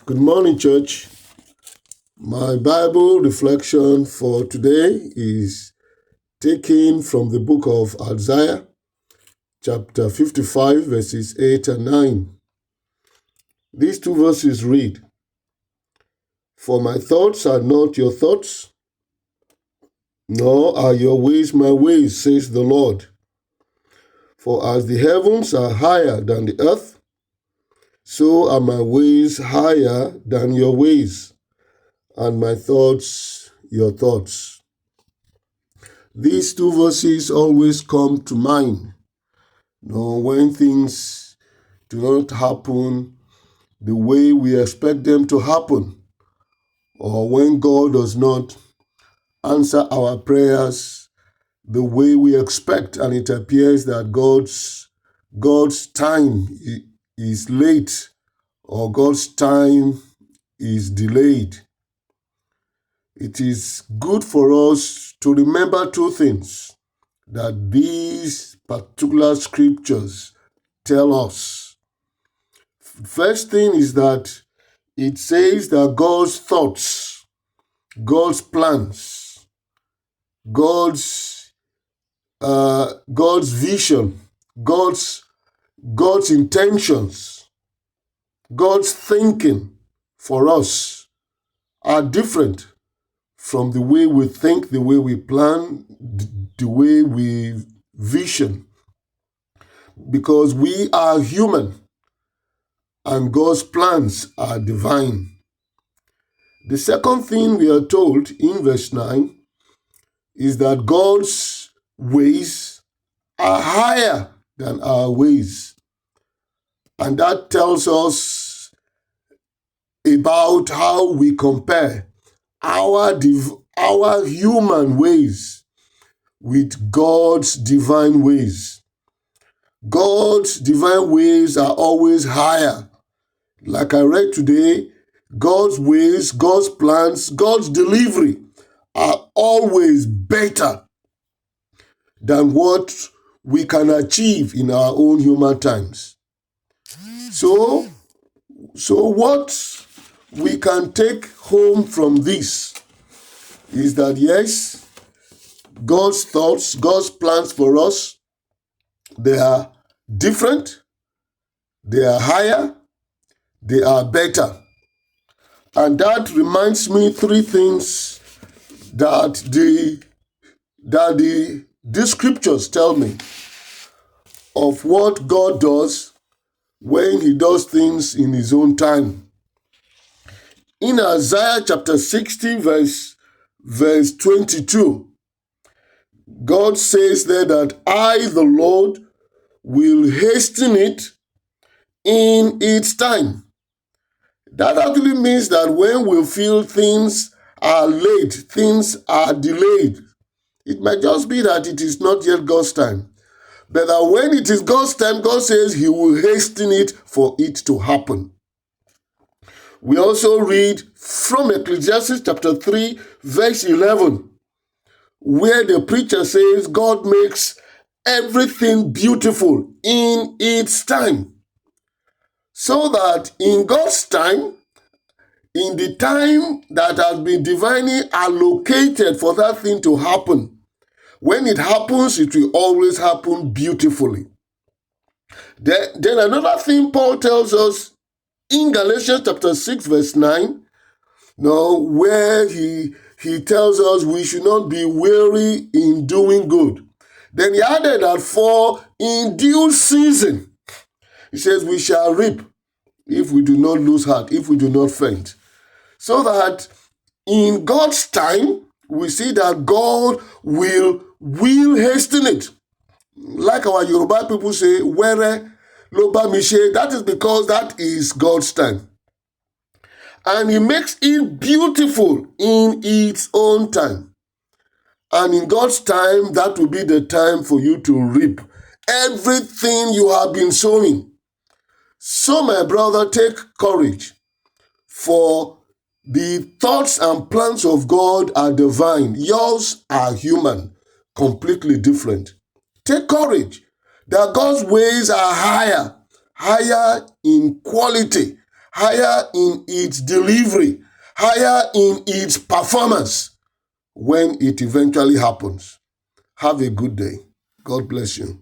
Good morning, church. My Bible reflection for today is taken from the book of Isaiah, chapter 55, verses 8 and 9. These two verses read, "For my thoughts are not your thoughts, nor are your ways my ways, says the Lord. For as the heavens are higher than the earth, so are my ways higher than your ways, and my thoughts your thoughts." These two verses always come to mind. When things do not happen the way we expect them to happen, or when God does not answer our prayers the way we expect, and it appears that God's time is late, or God's time is delayed. It is good for us to remember two things that these particular scriptures tell us. First thing is that it says that God's thoughts, God's plans, God's vision, God's intentions, God's thinking for us are different from the way we think, the way we plan, the way we vision. Because we are human and God's plans are divine. The second thing we are told in verse 9 is that God's ways are higher than our ways. And that tells us about how we compare our human ways with God's divine ways. God's divine ways are always higher. Like I read today, God's ways, God's plans, God's delivery are always better than what we can achieve in our own human times. So what we can take home from this is that yes, God's thoughts, God's plans for us, they are different, they are higher, they are better. And that reminds me three things that the scriptures tell me of what God does when he does things in his own time. In Isaiah chapter 60, verse 22, God says there that I, the Lord, will hasten it in its time. That actually means that when we feel things are late, things are delayed, it might just be that it is not yet God's time. But that when it is God's time, God says he will hasten it for it to happen. We also read from Ecclesiastes chapter 3, verse 11, where the preacher says God makes everything beautiful in its time. So that in God's time, in the time that has been divinely allocated for that thing to happen, when it happens, it will always happen beautifully. Then another thing Paul tells us in Galatians chapter 6, verse 9, where he tells us we should not be weary in doing good. Then he added that for in due season, he says we shall reap if we do not lose heart, if we do not faint. So that in God's time, we see that God will hasten it. Like our Yoruba people say, were loba mishe, that is because that is God's time. And he makes it beautiful in its own time. And in God's time, that will be the time for you to reap everything you have been sowing. So, my brother, take courage, for the thoughts and plans of God are divine. Yours are human, completely different. Take courage that God's ways are higher in quality, higher in its delivery, higher in its performance when it eventually happens. Have a good day. God bless you.